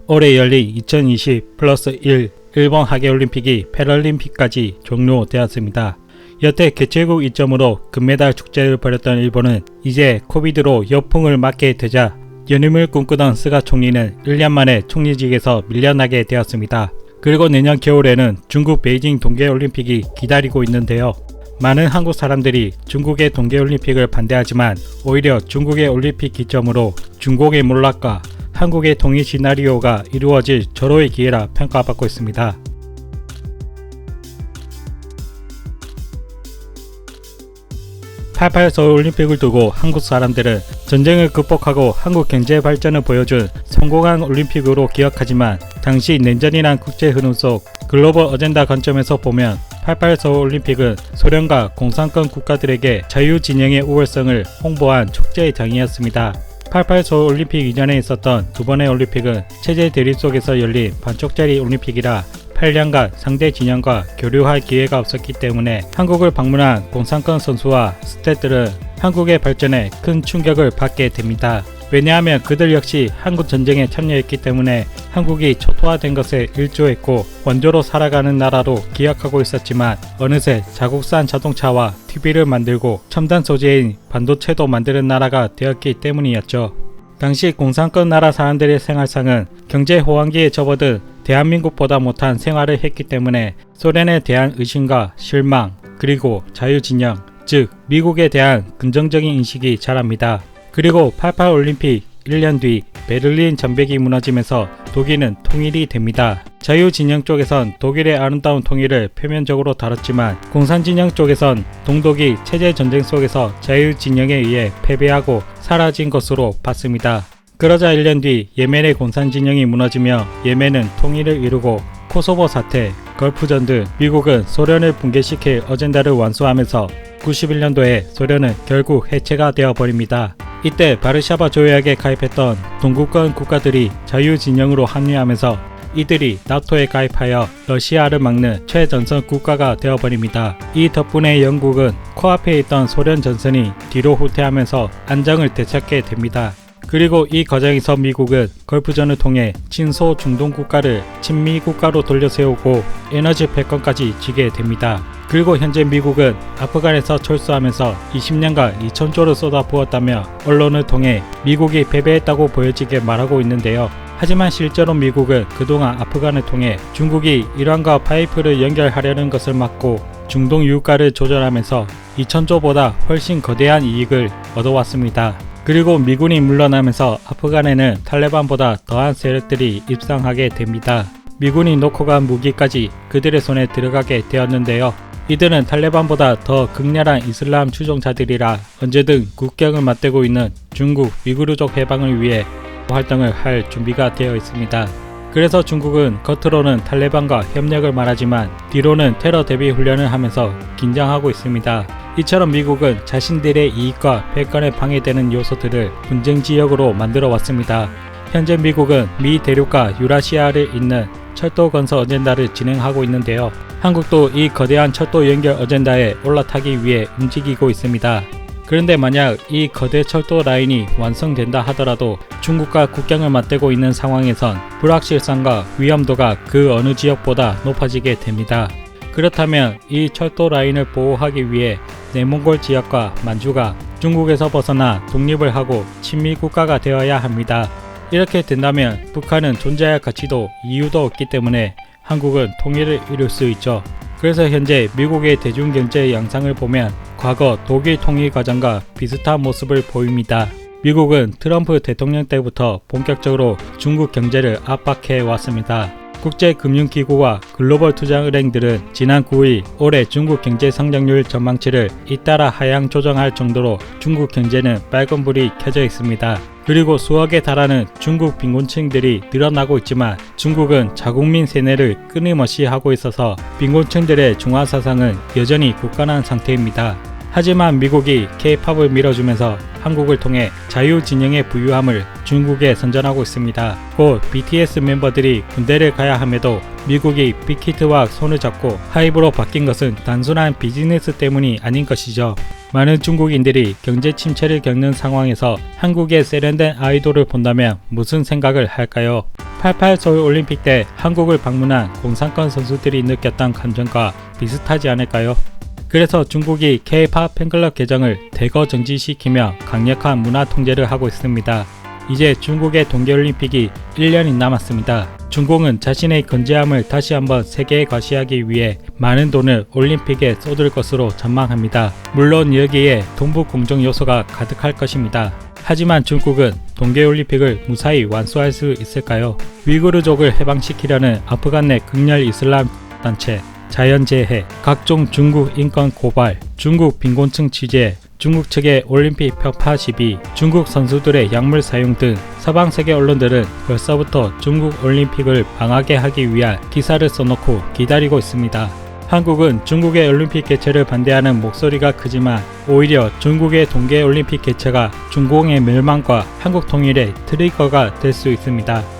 올해 열린 2020+1 일본 하계올림픽이 패럴림픽까지 종료되었습니다. 여태 개최국 이점으로 금메달 축제를 벌였던 일본은 이제 코비드로 역풍을 맞게 되자 연임을 꿈꾸던 스가 총리는 1년 만에 총리직에서 밀려나게 되었습니다. 그리고 내년 겨울에는 중국 베이징 동계올림픽이 기다리고 있는데요. 많은 한국 사람들이 중국의 동계올림픽을 반대하지만 오히려 중국의 올림픽 기점으로 중국의 몰락과 한국의 통일 시나리오가 이루어질 절호의 기회라 평가받고 있습니다. (88) 서울올림픽을 두고 한국 사람들은 전쟁을 극복하고 한국 경제 발전을 보여준 성공한 올림픽으로 기억하지만 당시 냉전이란 국제 흐름 속 글로벌 어젠다 관점에서 보면 (88) 서울올림픽은 소련과 공산권 국가들에게 자유진영의 우월성을 홍보한 축제의 장이었습니다. (88) 서울올림픽 이전에 있었던 두 번의 올림픽은 체제 대립 속에서 열린 반쪽짜리 올림픽이라 8년간 상대 진영과 교류할 기회가 없었기 때문에 한국을 방문한 공산권 선수와 스태들은 한국의 발전에 큰 충격을 받게 됩니다. 왜냐하면 그들 역시 한국 전쟁에 참여했기 때문에 한국이 초토화된 것에 일조했고 원조로 살아가는 나라로 기억하고 있었지만 어느새 자국산 자동차와 TV를 만들고 첨단 소재인 반도체도 만드는 나라가 되었기 때문이었죠. 당시 공산권 나라 사람들의 생활상은 경제 호황기에 접어든 대한민국보다 못한 생활을 했기 때문에 소련에 대한 의심과 실망 그리고 자유진영 즉 미국에 대한 긍정적인 인식이 자랍니다. 그리고 88 올림픽 1년 뒤 베를린 전벽이 무너지면서 독일은 통일이 됩니다. 자유진영 쪽에선 독일의 아름다운 통일을 표면적으로 다뤘지만 공산진영 쪽에선 동독이 체제전쟁 속에서 자유진영에 의해 패배하고 사라진 것으로 봤습니다. 그러자 1년 뒤 예멘의 공산진영이 무너지며 예멘은 통일을 이루고 코소보 사태, 걸프전 등 미국은 소련을 붕괴시킬 어젠다를 완수하면서 91년도에 소련은 결국 해체가 되어버립니다. 이때 바르샤바 조약에 가입했던 동구권 국가들이 자유진영으로 합류하면서 이들이 나토에 가입하여 러시아를 막는 최전선 국가가 되어버립니다. 이 덕분에 영국은 코앞에 있던 소련 전선이 뒤로 후퇴하면서 안정을 되찾게 됩니다. 그리고 이 과정에서 미국은 걸프전을 통해 친소 중동 국가를 친미 국가로 돌려세우고 에너지 패권까지 쥐게 됩니다. 그리고 현재 미국은 아프간에서 철수하면서 20년간 2,000조를 쏟아부었다며 언론을 통해 미국이 패배했다고 보여지게 말하고 있는데요. 하지만 실제로 미국은 그동안 아프간을 통해 중국이 이란과 파이프를 연결하려는 것을 막고 중동 유가를 조절하면서 2,000조보다 훨씬 거대한 이익을 얻어왔습니다. 그리고 미군이 물러나면서 아프간에는 탈레반보다 더한 세력들이 입성하게 됩니다. 미군이 놓고 간 무기까지 그들의 손에 들어가게 되었는데요. 이들은 탈레반보다 더 극렬한 이슬람 추종자들이라 언제든 국경을 맞대고 있는 중국 위구르족 해방을 위해 활동을 할 준비가 되어 있습니다. 그래서 중국은 겉으로는 탈레반과 협력을 말하지만 뒤로는 테러 대비 훈련을 하면서 긴장하고 있습니다. 이처럼 미국은 자신들의 이익과 패권에 방해되는 요소들을 분쟁 지역으로 만들어 왔습니다. 현재 미국은 미 대륙과 유라시아를 잇는 철도 건설 어젠다를 진행하고 있는데요. 한국도 이 거대한 철도 연결 어젠다에 올라타기 위해 움직이고 있습니다. 그런데 만약 이 거대 철도 라인이 완성된다 하더라도 중국과 국경을 맞대고 있는 상황에선 불확실성과 위험도가 그 어느 지역보다 높아지게 됩니다. 그렇다면 이 철도 라인을 보호하기 위해 내몽골 지역과 만주가 중국에서 벗어나 독립을 하고 친미 국가가 되어야 합니다. 이렇게 된다면 북한은 존재할 가치도 이유도 없기 때문에 한국은 통일을 이룰 수 있죠. 그래서 현재 미국의 대중경제 양상을 보면 과거 독일 통일 과정과 비슷한 모습을 보입니다. 미국은 트럼프 대통령 때부터 본격적으로 중국 경제를 압박해 왔습니다. 국제금융기구와 글로벌 투자은행들은 지난 9일 올해 중국 경제 성장률 전망치를 잇따라 하향 조정할 정도로 중국 경제는 빨간불이 켜져 있습니다. 그리고 수억에 달하는 중국 빈곤층들이 늘어나고 있지만 중국은 자국민 세뇌를 끊임없이 하고 있어서 빈곤층들의 중화사상은 여전히 굳건한 상태입니다. 하지만 미국이 K-팝을 밀어주면서 한국을 통해 자유진영의 부유함을 중국에 선전하고 있습니다. 곧 BTS 멤버들이 군대를 가야 함에도 미국이 빅히트와 손을 잡고 하이브로 바뀐 것은 단순한 비즈니스 때문이 아닌 것이죠. 많은 중국인들이 경제 침체를 겪는 상황에서 한국에 세련된 아이돌을 본다면 무슨 생각을 할까요? 88 서울 올림픽 때 한국을 방문한 공산권 선수들이 느꼈던 감정과 비슷하지 않을까요? 그래서 중국이 K-POP 팬클럽 개정을 대거 정지시키며 강력한 문화 통제를 하고 있습니다. 이제 중국의 동계올림픽이 1년이 남았습니다. 중국은 자신의 건재함을 다시 한번 세계에 과시하기 위해 많은 돈을 올림픽에 쏟을 것으로 전망합니다. 물론 여기에 동북 공정 요소가 가득할 것입니다. 하지만 중국은 동계올림픽을 무사히 완수할 수 있을까요? 위구르족을 해방시키려는 아프간 내 극렬 이슬람 단체, 자연재해, 각종 중국 인권 고발, 중국 빈곤층 취재, 중국 측의 올림픽 벽파 시비, 중국 선수들의 약물 사용 등 서방 세계 언론들은 벌써부터 중국 올림픽을 망하게 하기 위한 기사를 써놓고 기다리고 있습니다. 한국은 중국의 올림픽 개최를 반대하는 목소리가 크지만 오히려 중국의 동계올림픽 개최가 중공의 멸망과 한국 통일의 트리거가 될 수 있습니다.